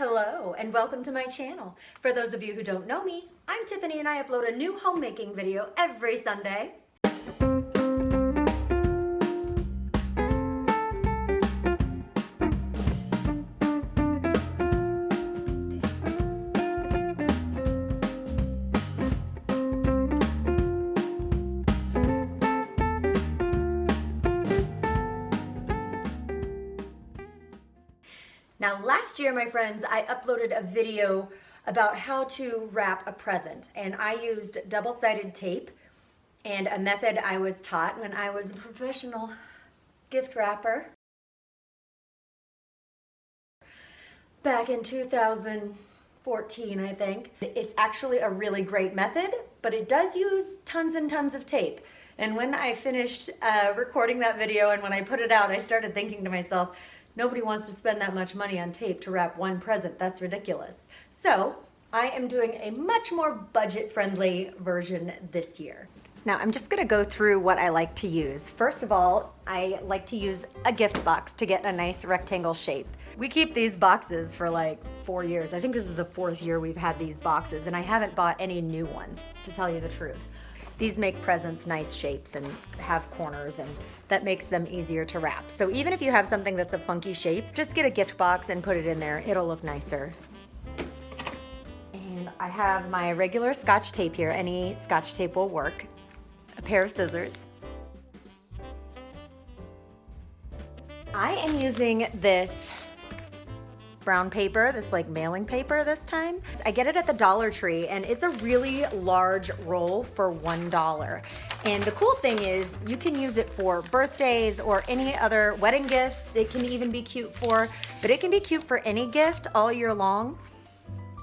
Hello and welcome to my channel. For those of you who don't know me, I'm Tiffany and I upload a new homemaking video every Sunday. Now last year, my friends, I uploaded a video about how to wrap a present, and I used double-sided tape and a method I was taught when I was a professional gift wrapper back in 2014, I think. It's actually a really great method, but it does use tons and tons of tape. And when I finished recording that video and when I put it out, I started thinking to myself, nobody wants to spend that much money on tape to wrap one present. That's ridiculous. So I am doing a much more budget-friendly version this year. Now I'm just gonna go through what I like to use. First of all, I like to use a gift box to get a nice rectangle shape. We keep these boxes for like 4 years. I think this is the 4th year we've had these boxes, and I haven't bought any new ones, to tell you the truth. These make presents nice shapes and have corners, and that makes them easier to wrap. So even if you have something that's a funky shape, just get a gift box and put it in there. It'll look nicer. And I have my regular Scotch tape here. Any Scotch tape will work. A pair of scissors. I am using this brown paper, this like mailing paper this time. I get it at the Dollar Tree, and it's a really large roll for $1. And the cool thing is you can use it for birthdays or any other wedding gifts. It can even be cute for, but it can be cute for any gift all year long.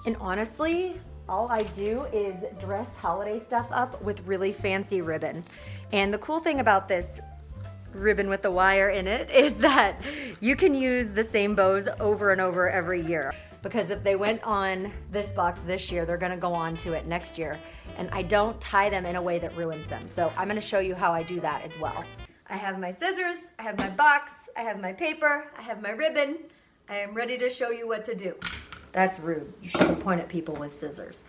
And honestly, all I do is dress holiday stuff up with really fancy ribbon. And the cool thing about this ribbon with the wire in it is that you can use the same bows over and over every year, because if they went on this box this year, they're gonna go on to it next year, and I don't tie them in a way that ruins them. So I'm gonna show you how I do that as well. I have my scissors, I have my box, I have my paper, I have my ribbon. I am ready to show you what to do. That's rude. You shouldn't point at people with scissors.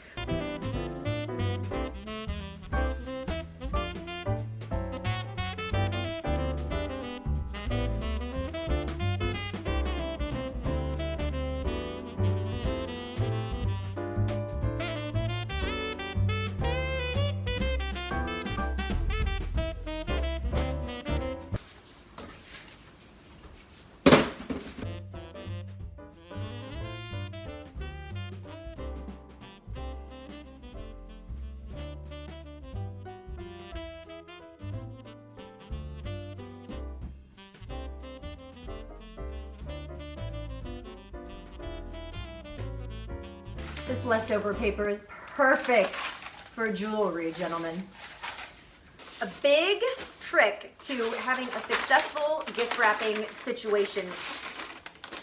This leftover paper is perfect for jewelry, gentlemen. A big trick to having a successful gift wrapping situation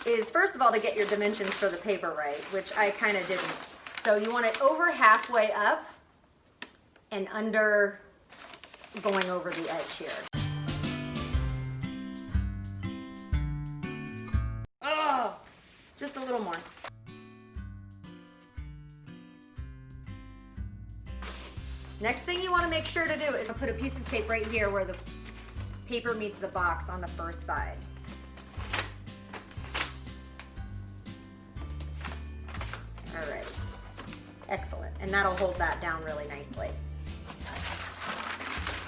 is, first of all, to get your dimensions for the paper right, which I kind of didn't. So you want it over halfway up and under going over the edge here. Oh, just a little more. Next thing you want to make sure to do is put a piece of tape right here where the paper meets the box on the first side. All right, excellent. And that'll hold that down really nicely.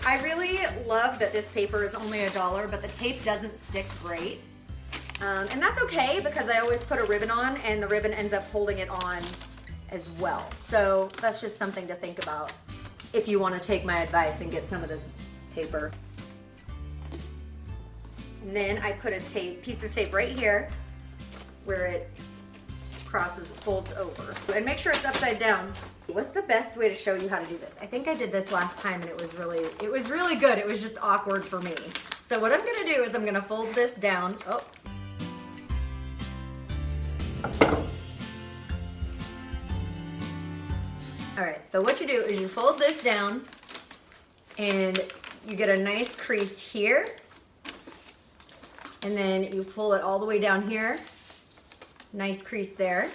I really love that this paper is only $1, but the tape doesn't stick great. And that's okay, because I always put a ribbon on and the ribbon ends up holding it on as well. So that's just something to think about if you want to take my advice and get some of this paper. And then I put a piece of tape right here where it crosses, folds over. And make sure it's upside down. What's the best way to show you how to do this? I think I did this last time and it was really good. It was just awkward for me. So what I'm gonna do is I'm gonna fold this down. Oh. All right, so what you do is you fold this down and you get a nice crease here, and then you pull it all the way down here Nice crease there.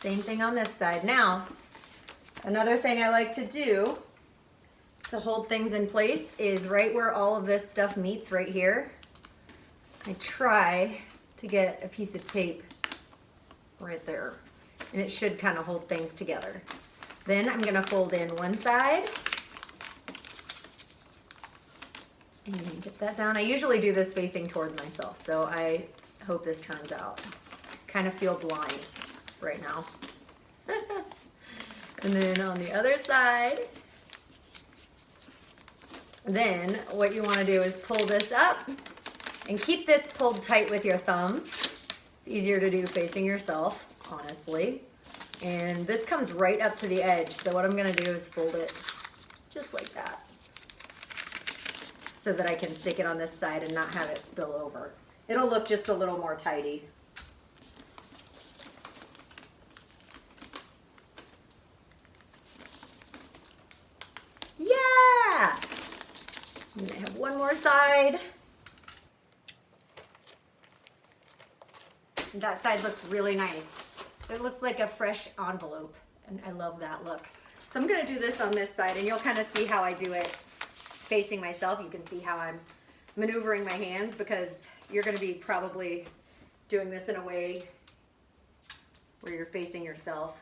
Same thing on this side. Now, another thing I like to do to hold things in place is right where all of this stuff meets right here. I try to get a piece of tape right there, and it should kind of hold things together. Then I'm gonna fold in one side and get that down. I usually do this facing toward myself, so I hope this turns out. Kind of feel blind right now. And then on the other side, then what you want to do is pull this up and keep this pulled tight with your thumbs. It's easier to do facing yourself, honestly. And this comes right up to the edge, so what I'm going to do is fold it just like that so that I can stick it on this side and not have it spill over. It'll look just a little more tidy. Yeah! And I have one more side. That side looks really nice. It looks like a fresh envelope, and I love that look. So I'm gonna do this on this side, and you'll kind of see how I do it facing myself. You can see how I'm maneuvering my hands, because you're gonna be probably doing this in a way where you're facing yourself.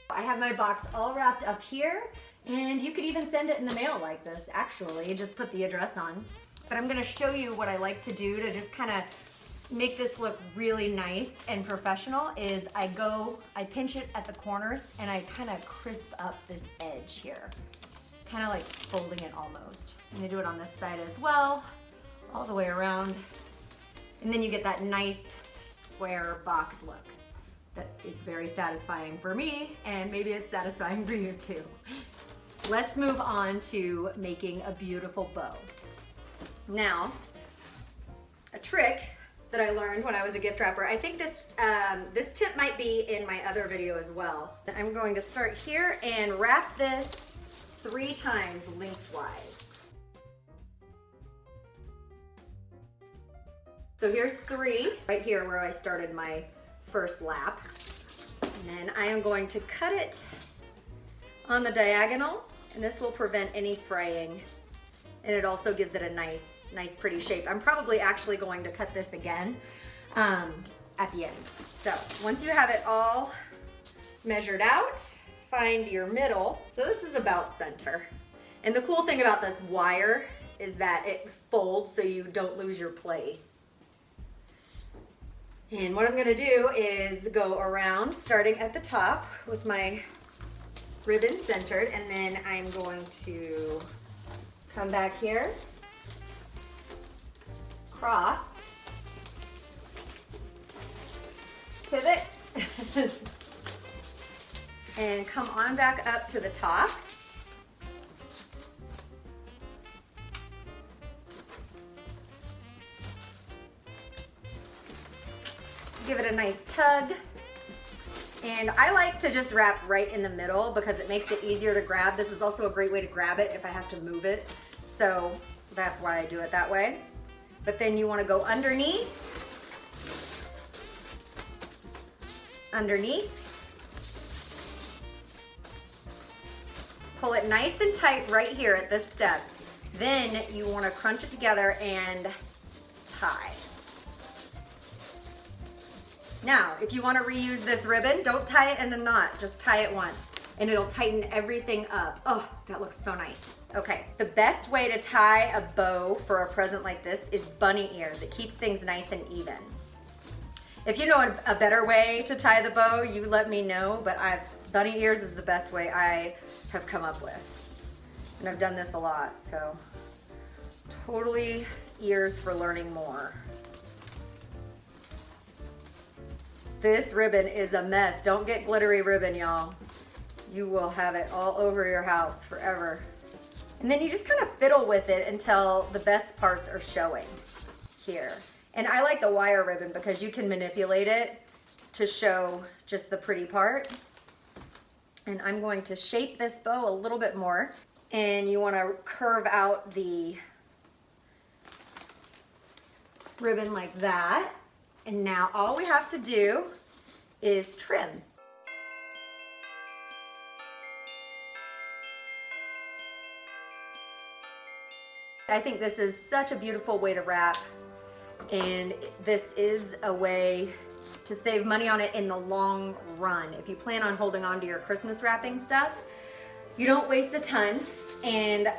I have my box all wrapped up here, and you could even send it in the mail like this, actually. Just put the address on. But I'm gonna show you what I like to do to just kind of make this look really nice and professional is I pinch it at the corners and I kind of crisp up this edge here. Kind of like folding it almost. I'm gonna do it on this side as well, all the way around. And then you get that nice square box look. That is very satisfying for me, and maybe it's satisfying for you too. Let's move on to making a beautiful bow. Now, a trick that I learned when I was a gift wrapper, I think this tip might be in my other video as well. I'm going to start here and wrap this 3 times lengthwise. So here's 3, right here where I started my first lap. And then I am going to cut it on the diagonal, and this will prevent any fraying. And it also gives it a nice pretty shape. I'm probably actually going to cut this again at the end. So once you have it all measured out, find your middle. So this is about center. And the cool thing about this wire is that it folds so you don't lose your place. And what I'm gonna do is go around, starting at the top with my ribbon centered, and then I'm going to come back here, cross, pivot, and come on back up to the top. Give it a nice tug. And I like to just wrap right in the middle because it makes it easier to grab. This is also a great way to grab it if I have to move it. So that's why I do it that way. But then you want to go underneath, pull it nice and tight right here at this step. Then you want to crunch it together and tie. Now, if you want to reuse this ribbon, don't tie it in a knot, just tie it once, and it'll tighten everything up. Oh, that looks so nice. Okay, the best way to tie a bow for a present like this is bunny ears. It keeps things nice and even. If you know a better way to tie the bow, you let me know, but bunny ears is the best way I have come up with. And I've done this a lot, so totally ears for learning more. This ribbon is a mess. Don't get glittery ribbon, y'all. You will have it all over your house forever. And then you just kind of fiddle with it until the best parts are showing here. And I like the wire ribbon because you can manipulate it to show just the pretty part. And I'm going to shape this bow a little bit more. And you want to curve out the ribbon like that. And now all we have to do is trim. I think this is such a beautiful way to wrap, and this is a way to save money on it in the long run. If you plan on holding on to your Christmas wrapping stuff, you don't waste a ton, and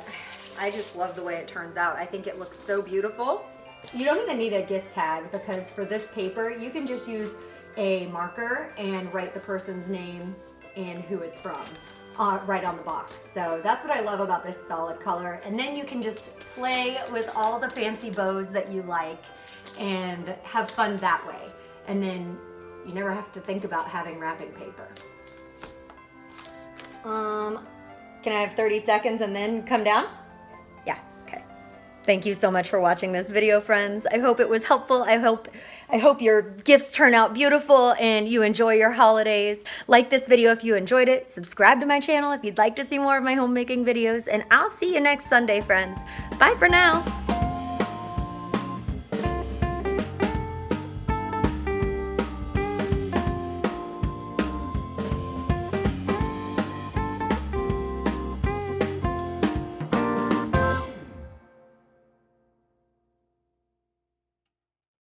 I just love the way it turns out. I think it looks so beautiful. You don't even need a gift tag, because for this paper, you can just use a marker and write the person's name and who it's from right on the box. So that's what I love about this solid color. And then you can just play with all the fancy bows that you like and have fun that way. And then you never have to think about having wrapping paper. Can I have 30 seconds and then come down? Yeah, okay. Thank you so much for watching this video, friends. I hope it was helpful. I hope your gifts turn out beautiful and you enjoy your holidays. Like this video if you enjoyed it. Subscribe to my channel if you'd like to see more of my homemaking videos. And I'll see you next Sunday, friends. Bye for now.